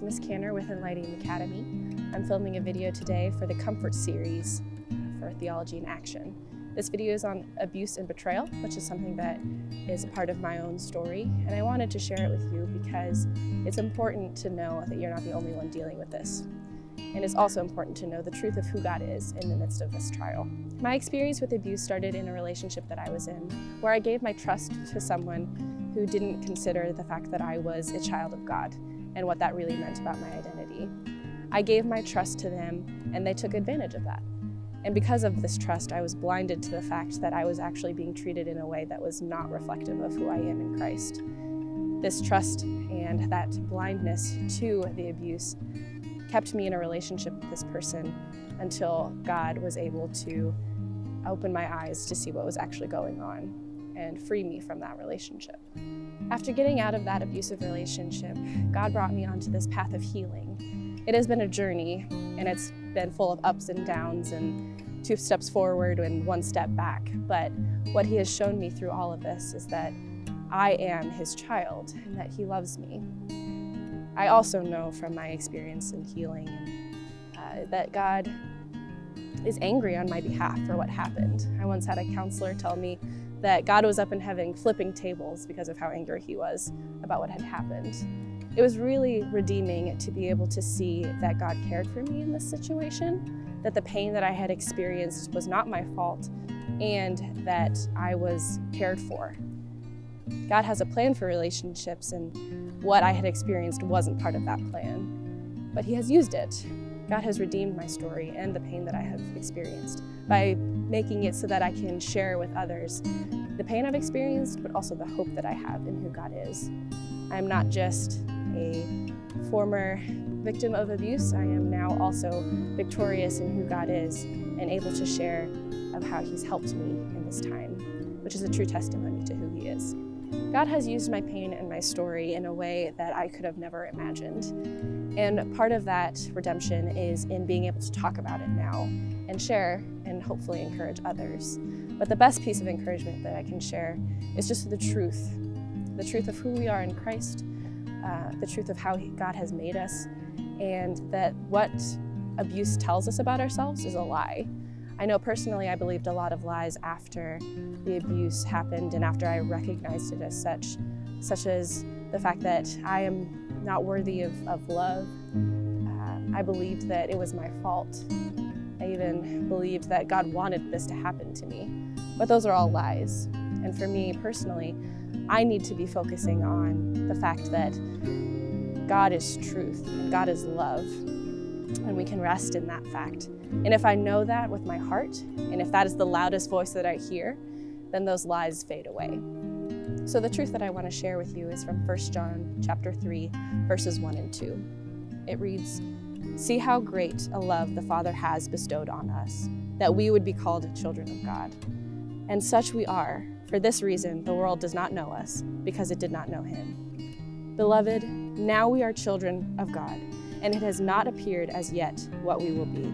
Miss Canner with Enlightening Academy. I'm filming a video today for the Comfort series for Theology in Action. This video is on abuse and betrayal, which is something that is a part of my own story, and I wanted to share it with you because it's important to know that you're not the only one dealing with this. And it's also important to know the truth of who God is in the midst of this trial. My experience with abuse started in a relationship that I was in, where I gave my trust to someone who didn't consider the fact that I was a child of God and what that really meant about my identity. I gave my trust to them, and they took advantage of that. And because of this trust, I was blinded to the fact that I was actually being treated in a way that was not reflective of who I am in Christ. This trust and that blindness to the abuse kept me in a relationship with this person until God was able to open my eyes to see what was actually going on and free me from that relationship. After getting out of that abusive relationship, God brought me onto this path of healing. It has been a journey, and it's been full of ups and downs and 2 steps forward and 1 step back. But what He has shown me through all of this is that I am His child and that He loves me. I also know from my experience in healing that God is angry on my behalf for what happened. I once had a counselor tell me that God was up in heaven flipping tables because of how angry He was about what had happened. It was really redeeming to be able to see that God cared for me in this situation, that the pain that I had experienced was not my fault, and that I was cared for. God has a plan for relationships, and what I had experienced wasn't part of that plan, but He has used it. God has redeemed my story and the pain that I have experienced by making it so that I can share with others the pain I've experienced, but also the hope that I have in who God is. I'm not just a former victim of abuse, I am now also victorious in who God is and able to share of how He's helped me in this time, which is a true testimony to who He is. God has used my pain and my story in a way that I could have never imagined. And part of that redemption is in being able to talk about it now and share and hopefully encourage others. But the best piece of encouragement that I can share is just the truth of who we are in Christ, the truth of how God has made us, and that what abuse tells us about ourselves is a lie. I know personally I believed a lot of lies after the abuse happened and after I recognized it as such as the fact that I am not worthy of love. I believed that it was my fault. I even believed that God wanted this to happen to me. But those are all lies. And for me personally, I need to be focusing on the fact that God is truth and God is love, and we can rest in that fact. And if I know that with my heart, and if that is the loudest voice that I hear, then those lies fade away. So the truth that I want to share with you is from 1 John chapter 3, verses 1 and 2. It reads, "See how great a love the Father has bestowed on us, that we would be called children of God. And such we are. For this reason, the world does not know us, because it did not know Him. Beloved, now we are children of God, and it has not appeared as yet what we will be.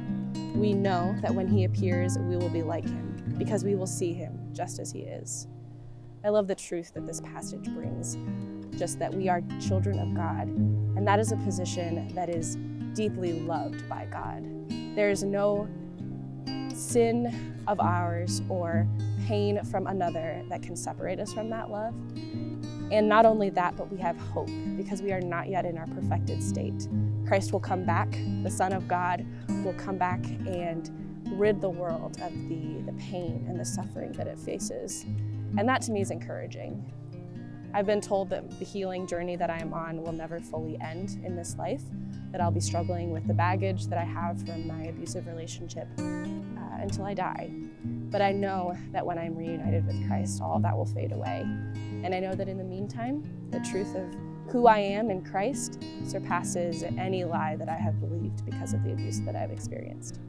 We know that when He appears, we will be like Him, because we will see Him just as He is." I love the truth that this passage brings, just that we are children of God, and that is a position that is deeply loved by God. There is no sin of ours or pain from another that can separate us from that love. And not only that, but we have hope because we are not yet in our perfected state. Christ will come back, the Son of God will come back and rid the world of the pain and the suffering that it faces. And that to me is encouraging. I've been told that the healing journey that I am on will never fully end in this life, that I'll be struggling with the baggage that I have from my abusive relationship until I die. But I know that when I'm reunited with Christ, all of that will fade away. And I know that in the meantime, the truth of who I am in Christ surpasses any lie that I have believed because of the abuse that I've experienced.